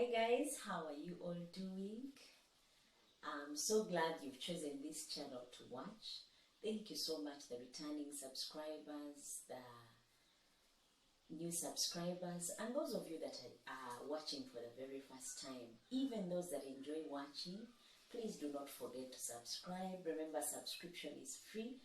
guys, how are you all doing? I'm so glad you've chosen this channel to watch. Thank you so much, the returning subscribers, the new subscribers, and those of you that are watching for the very first time. Even those that enjoy watching, please do not forget to subscribe. Remember, subscription is free,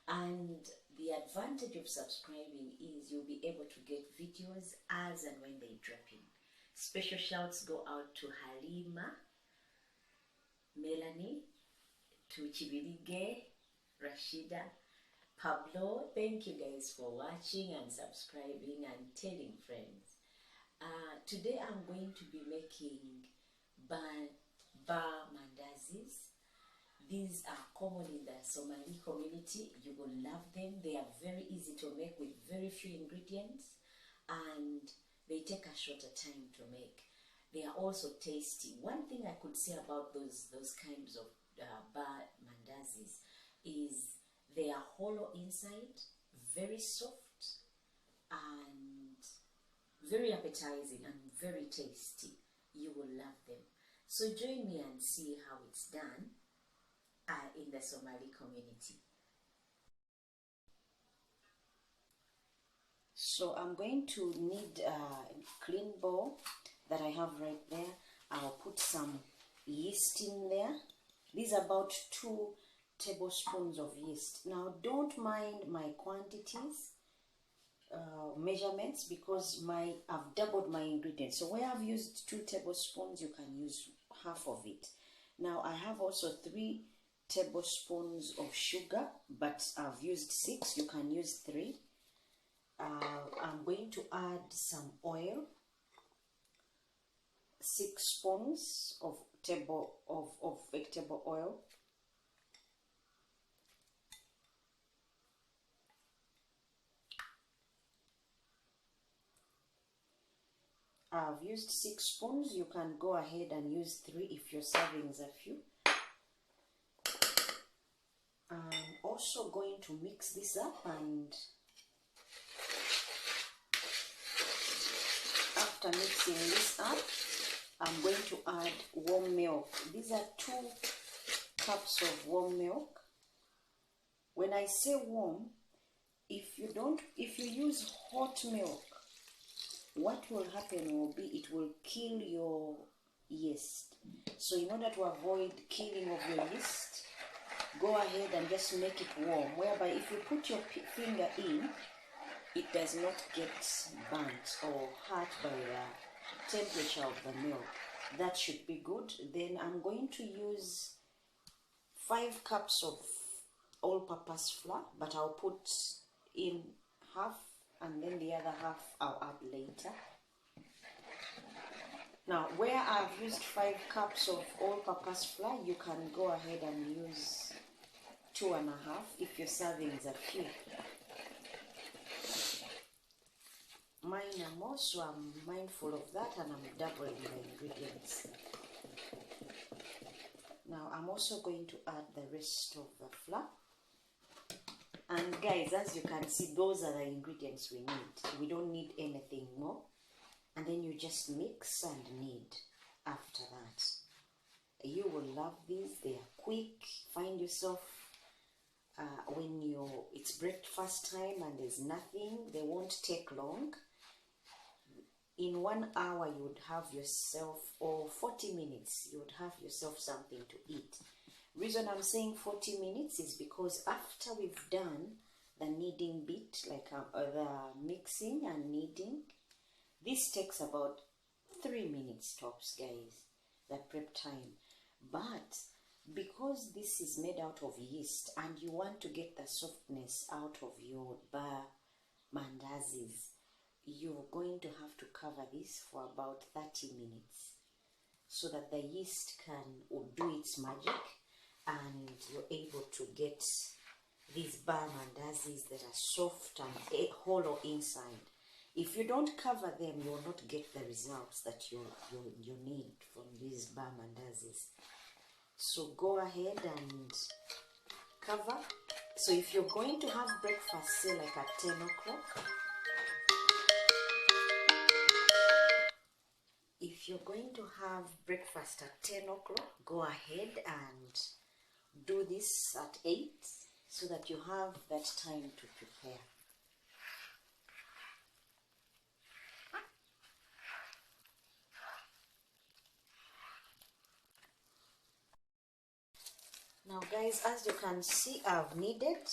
and the advantage of subscribing is you'll be able to get videos as and when they drop in. Special shouts go out to Halima, Melanie, to Chibilige, Rashida, Pablo. Thank you guys for watching and subscribing and telling friends. Today I'm going to be making Mandazis. These are common in the Somali community. You will love them. They are very easy to make with very few ingredients, and they take a shorter time to make. They are also tasty. One thing I could say about those kinds of mandazis is they are hollow inside, very soft, and very appetizing and very tasty. You will love them. So join me and see how it's done in the Somali community. So I'm going to need a clean bowl that I have right there. I'll put some yeast in there. These are about 2 tablespoons of yeast. Now don't mind my quantities, measurements, because I've doubled my ingredients. So where I've used 2 tablespoons, you can use half of it. Now I have also 3 tablespoons of sugar, but I've used 6. You can use 3. I'm going to add some oil, 6 spoons of vegetable oil. I've used 6 spoons. You can go ahead and use 3 if your servings are few. I'm also going to mix this up, and after mixing this up, I'm going to add warm milk. These are 2 cups of warm milk. When I say warm, if you use hot milk, what will happen will be it will kill your yeast. So in order to avoid killing of your yeast, go ahead and just make it warm, whereby if you put your finger in, it does not get burnt or hurt by the temperature of the milk. That should be good. Then I'm going to use 5 cups of all-purpose flour, but I'll put in half, and then the other half I'll add later. Now, where I've used 5 cups of all-purpose flour, you can go ahead and use 2.5 if your servings are few. Mine are more, so I'm mindful of that, and I'm doubling the ingredients. Now I'm also going to add the rest of the flour. And guys, as you can see, those are the ingredients we need. We don't need anything more. And then you just mix and knead after that. You will love these. They are quick. Find yourself when it's breakfast time and there's nothing, they won't take long. In 1 hour you would have yourself, or 40 minutes, you would have yourself something to eat. Reason I'm saying 40 minutes is because after we've done the kneading bit, like the mixing and kneading, this takes about 3 minutes tops, guys, the prep time. But because this is made out of yeast and you want to get the softness out of your mandazis, you're going to have to cover this for about 30 minutes so that the yeast will do its magic and you're able to get these mandazis that are soft and hollow inside. If you don't cover them, you will not get the results that you need from these mandazis. So go ahead and cover. So if you're going to have breakfast, say like at 10 o'clock, if if you're going to have breakfast at 10 o'clock, go ahead and do this at 8 so that you have that time to prepare. Now guys, as you can see, I've kneaded.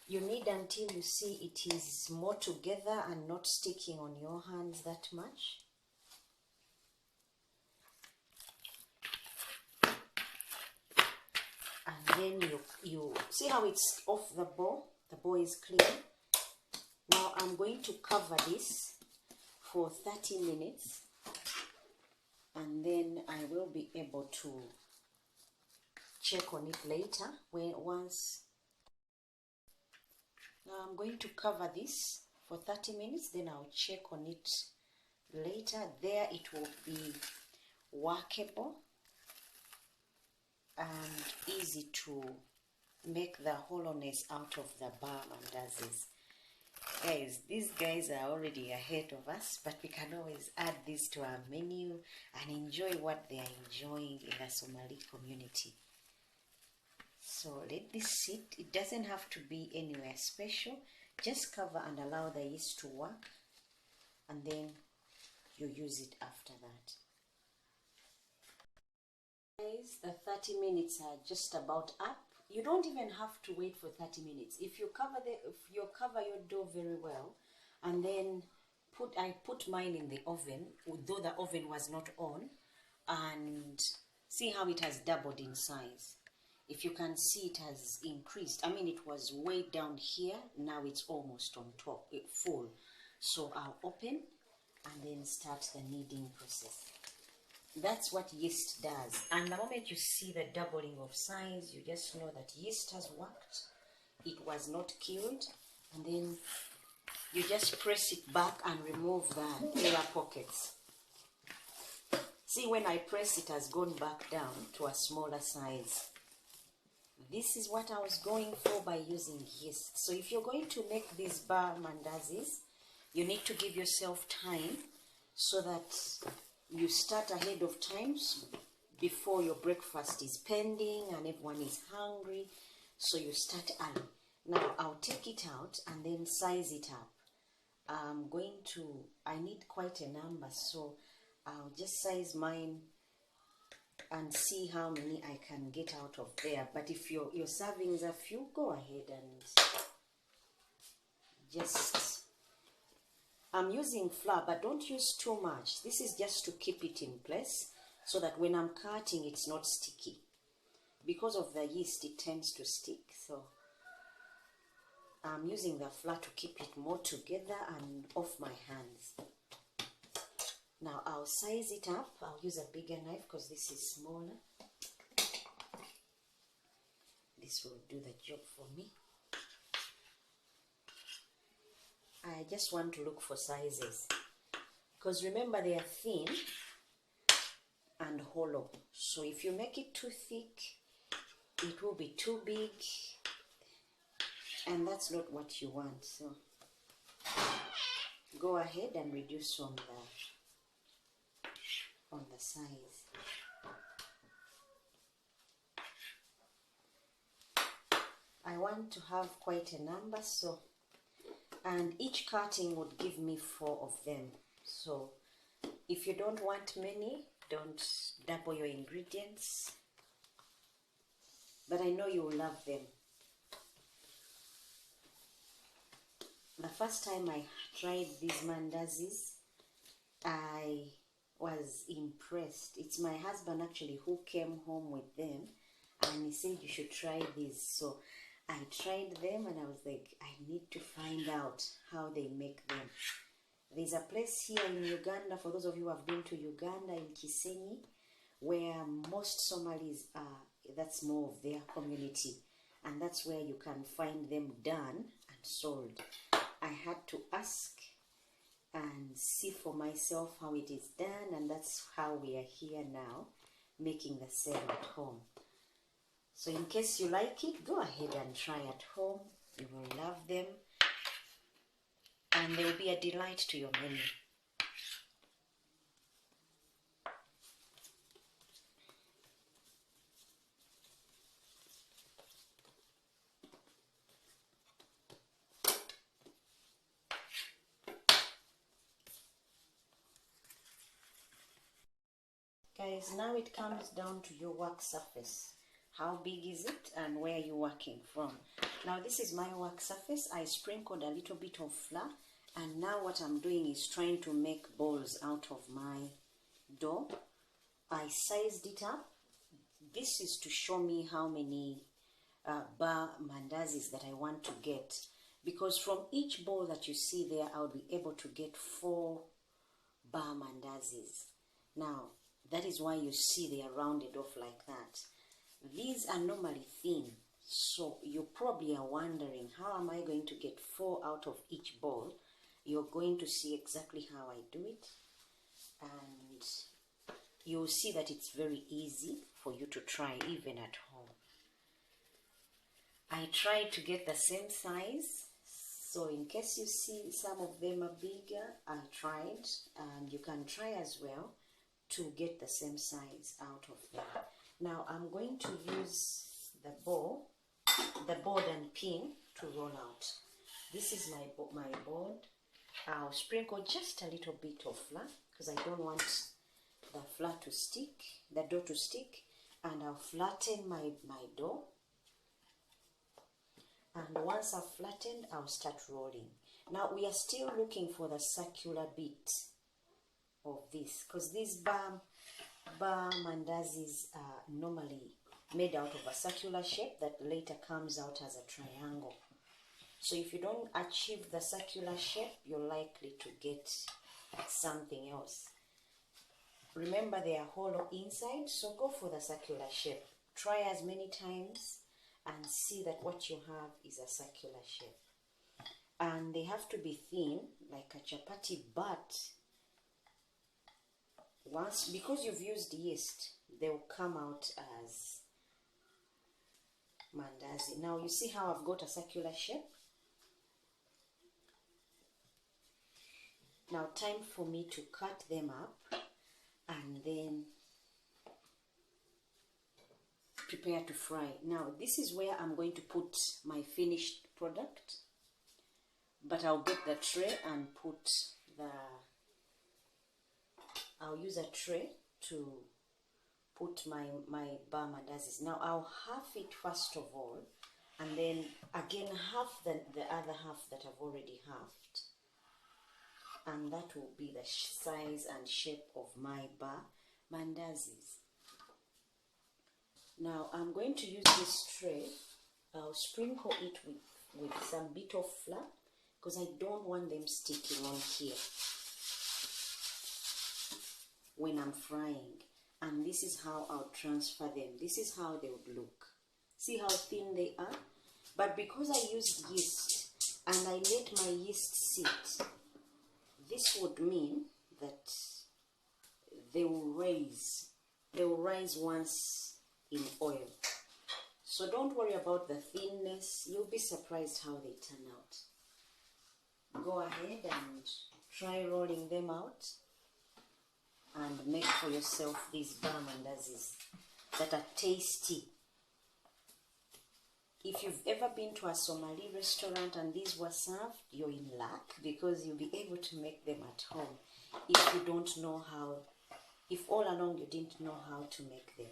You knead until you see it is more together and not sticking on your hands that much. And then you see how it's off the bowl. The bowl is clean. Now I'm going to cover this for 30 minutes and then I will be able to check on it later once. Now I'm going to cover this for 30 minutes, then I'll check on it later. There it will be workable and easy to make the hollowness out of the bar mandazis. Guys, these guys are already ahead of us, but we can always add this to our menu and enjoy what they are enjoying in the Somali community. So let this sit. It doesn't have to be anywhere special. Just cover and allow the yeast to work, and then you use it after that. Guys, the 30 minutes are just about up. You don't even have to wait for 30 minutes. If you cover your dough very well, and then I put mine in the oven, though the oven was not on, and see how it has doubled in size. If you can see, it has increased. I mean, it was way down here, now it's almost on top, full. So I'll open and then start the kneading process. That's what yeast does. And the moment you see the doubling of size, you just know that yeast has worked. It was not killed. And then you just press it back and remove the air pockets. See, when I press it, has gone back down to a smaller size. This is what I was going for by using yeast. So if you're going to make these bar mandazis, you need to give yourself time so that you start ahead of time before your breakfast is pending and everyone is hungry. So you start early. Now I'll take it out and then size it up. I need quite a number, so I'll just size mine and see how many I can get out of there. But if your servings are few, go ahead and just... I'm using flour, but don't use too much. This is just to keep it in place so that when I'm cutting, it's not sticky. Because of the yeast, it tends to stick. So I'm using the flour to keep it more together and off my hands. Now I'll size it up. I'll use a bigger knife because this is smaller. This will do the job for me. I just want to look for sizes because remember they are thin and hollow. So if you make it too thick, it will be too big, and that's not what you want. So go ahead and reduce on the size. I want to have quite a number, so, and each cutting would give me 4 of them. So if you don't want many, don't double your ingredients, but I know you will love them. The first time I tried these mandazis, I was impressed. It's my husband actually who came home with them, and he said you should try these. So I tried them and I was like, I need to find out how they make them. There's a place here in Uganda, for those of you who have been to Uganda, in Kisenyi, where most Somalis are. That's more of their community, and that's where you can find them done and sold. I had to ask and see for myself how it is done, and that's how we are here now, making the same at home. So in case you like it, go ahead and try at home. You will love them, and they will be a delight to your menu. Guys, now it comes down to your work surface. How big is it and where you're working from? Now this is my work surface. I sprinkled a little bit of flour, and now what I'm doing is trying to make balls out of my dough. I sized it up. This is to show me how many bar mandazis that I want to get, because from each ball that you see there, I'll be able to get 4 bar mandazis. Now that is why you see they are rounded off like that. These are normally thin, so you probably are wondering, how am I going to get 4 out of each ball? You're going to see exactly how I do it, and you'll see that it's very easy for you to try even at home. I tried to get the same size, so in case you see some of them are bigger, I tried, and you can try as well to get the same size out of them. Now I'm going to use the board and pin to roll out. This is my board. I'll sprinkle just a little bit of flour because I don't want the flour to stick, the dough to stick, and I'll flatten my dough. And once I've flattened, I'll start rolling. Now we are still looking for the circular bit of this, because these bar mandazis are normally made out of a circular shape that later comes out as a triangle. So if you don't achieve the circular shape, you're likely to get something else. Remember, they are hollow inside, so go for the circular shape. Try as many times and see that what you have is a circular shape. And they have to be thin, like a chapati, but once, because you've used yeast, they will come out as mandazi. Now you see how I've got a circular shape? Now time for me to cut them up and then prepare to fry. Now this is where I'm going to put my finished product, but I'll get the tray and put I'll use a tray to put my bar mandazis. Now I'll half it first of all, and then again half the other half that I've already halved, and that will be the size and shape of my bar mandazis. Now I'm going to use this tray. I'll sprinkle it with some bit of flour because I don't want them sticking on here when I'm frying. And this is how I'll transfer them. This is how they would look. See how thin they are? But because I used yeast and I let my yeast sit, this would mean that they will rise. They will rise once in oil. So don't worry about the thinness. You'll be surprised how they turn out. Go ahead and try rolling them out and make for yourself these bar mandazis that are tasty. If you've ever been to a Somali restaurant and these were served, you're in luck, because you'll be able to make them at home if you don't know how, if all along you didn't know how to make them.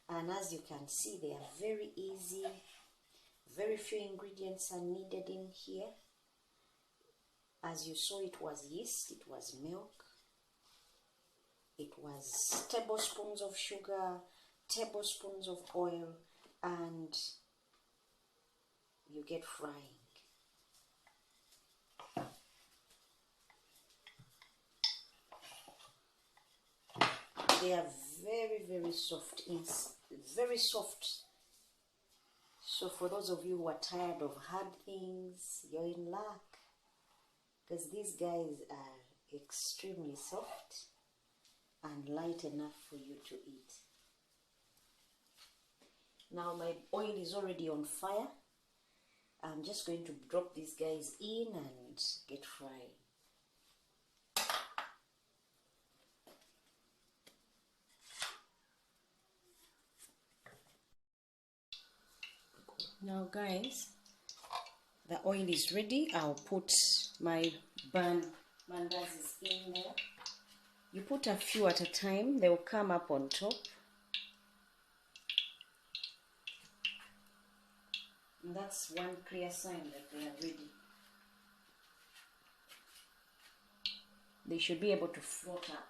And as you can see, they are very easy. Very few ingredients are needed in here. As you saw, it was yeast, it was milk, it was tablespoons of sugar, tablespoons of oil, and you get frying. They are very, very soft. It's very soft. So for those of you who are tired of hard things, you're in luck, because these guys are extremely soft and light enough for you to eat. Now my oil is already on fire. I'm just going to drop these guys in and get fried. Now guys, the oil is ready. I'll put my mandazis in there. You put a few at a time, they will come up on top. And that's one clear sign that they are ready. They should be able to float up.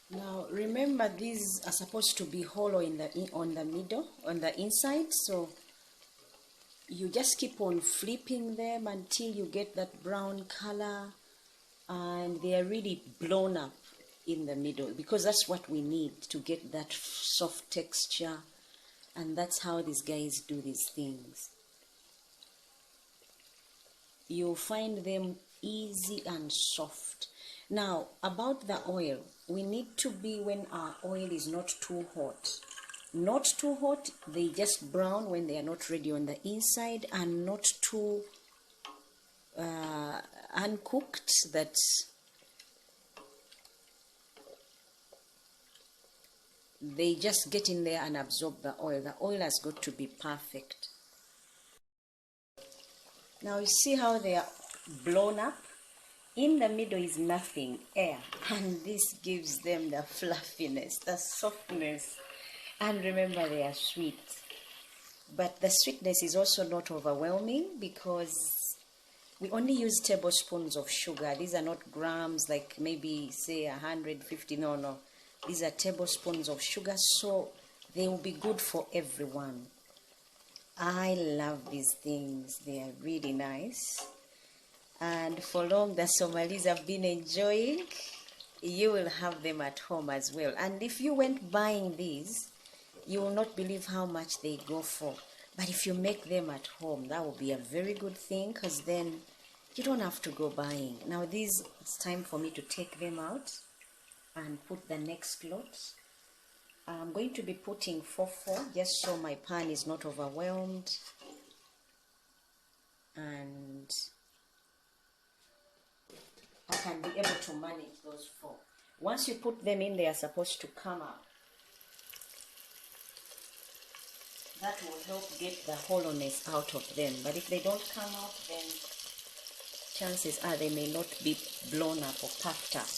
Now remember, these are supposed to be hollow on the middle, on the inside, so you just keep on flipping them until you get that brown color and they are really blown up in the middle, because that's what we need to get that soft texture, and that's how these guys do these things. You'll find them easy and soft. Now about the oil, we need to be when our oil is not too hot. Not too hot, they just brown when they are not ready on the inside, and not too uncooked that they just get in there and absorb the oil. The oil has got to be perfect. Now you see how they are blown up? In the middle is nothing, air, and this gives them the fluffiness, the softness, and remember they are sweet. But the sweetness is also not overwhelming because we only use tablespoons of sugar. These are not grams like maybe say 150, no. These are tablespoons of sugar, so they will be good for everyone. I love these things, they are really nice. And for long the Somalis have been enjoying. You will have them at home as well. And if you went buying these, you will not believe how much they go for. But if you make them at home, that will be a very good thing, because then you don't have to go buying. Now these, it's time for me to take them out and put the next lot. I'm going to be putting 4 just so my pan is not overwhelmed. And I can be able to manage those 4. Once you put them in, they are supposed to come up. That will help get the hollowness out of them. But if they don't come out, then chances are they may not be blown up or puffed up.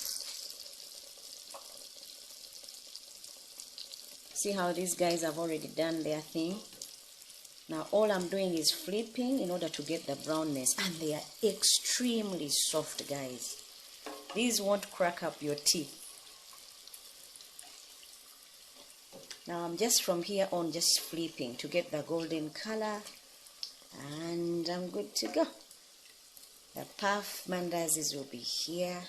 See how these guys have already done their thing? Now all I'm doing is flipping in order to get the brownness, and they are extremely soft, guys. These won't crack up your teeth. Now I'm just from here on just flipping to get the golden color, and I'm good to go. The puff mandazis will be here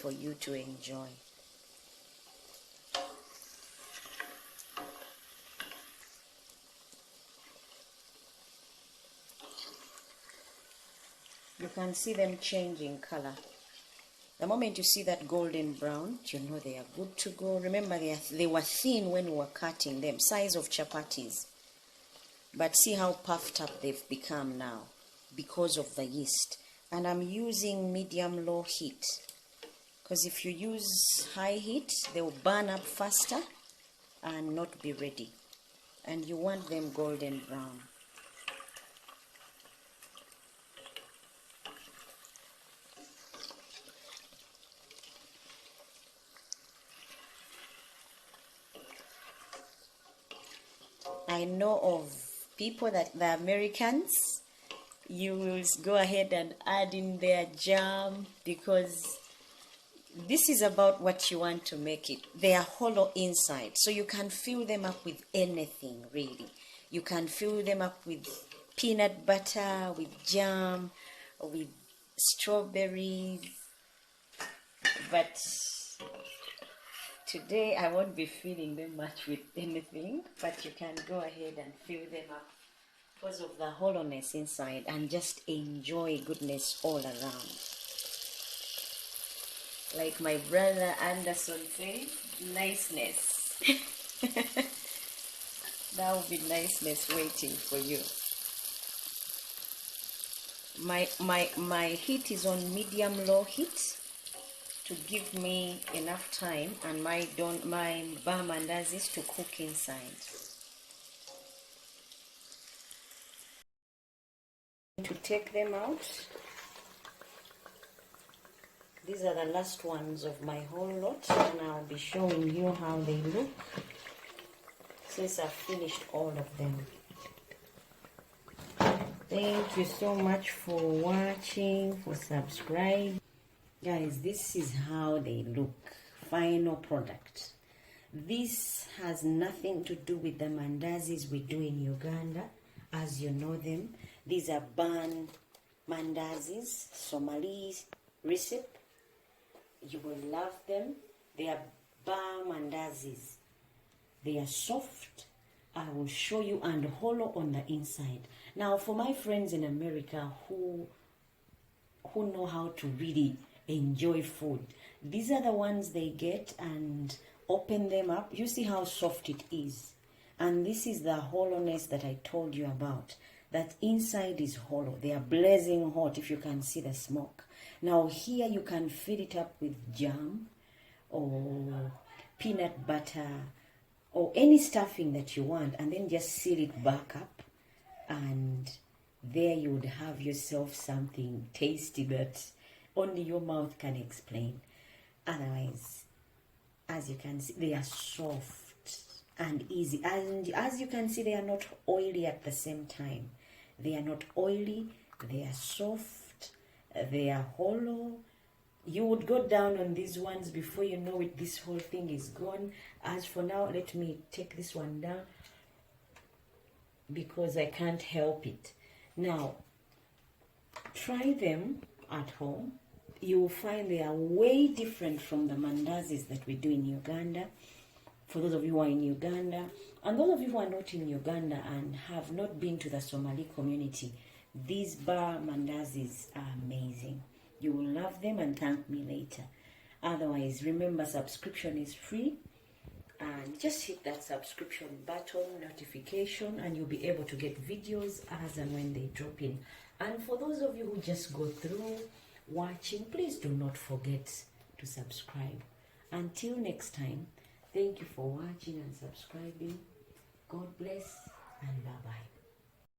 for you to enjoy. You can see them changing color. The moment you see that golden brown, you know they are good to go. Remember, they were thin when we were cutting them, size of chapatis. But see how puffed up they've become now because of the yeast. And I'm using medium-low heat, because if you use high heat, they will burn up faster and not be ready. And you want them golden brown. I know of people that the Americans, you will go ahead and add in their jam, because this is about what you want to make it. They are hollow inside, so you can fill them up with anything, really. You can fill them up with peanut butter, with jam, with strawberries, but today I won't be filling them much with anything, but you can go ahead and fill them up because of the hollowness inside, and just enjoy goodness all around. Like my brother Anderson said, niceness. That will be niceness waiting for you. My heat is on medium-low heat to give me enough time and my bar mandazis to cook inside. To take them out. These are the last ones of my whole lot, and I'll be showing you how they look since I've finished all of them. Thank you so much for watching, for subscribing. Guys, this is how they look. Final product. This has nothing to do with the mandazis we do in Uganda, as you know them. These are ban mandazis, Somali recipe. You will love them. They are bar mandazis. They are soft. I will show you, and hollow on the inside. Now, for my friends in America who know how to really enjoy food, these are the ones they get and open them up. You see how soft it is, and this is the hollowness that I told you about. That inside is hollow. They are blazing hot, if you can see the smoke. Now here you can fill it up with jam or peanut butter or any stuffing that you want, and then just seal it back up, and there you would have yourself something tasty that only your mouth can explain. Otherwise, as you can see, they are soft and easy, and as you can see, they are not oily at the same time. They are not oily, they are soft, they are hollow. You would go down on these ones, before you know it, this whole thing is gone. As for now, let me take this one down because I can't help it. Now, try them at home. You will find they are way different from the mandazis that we do in Uganda. For those of you who are in Uganda, and those of you who are not in Uganda and have not been to the Somali community, these bar mandazis are amazing. You will love them and thank me later. Otherwise, remember, subscription is free, and just hit that subscription button, notification, and you'll be able to get videos as and when they drop in. And for those of you who just go through watching, please do not forget to subscribe. Until next time, thank you for watching and subscribing. God bless, and bye-bye.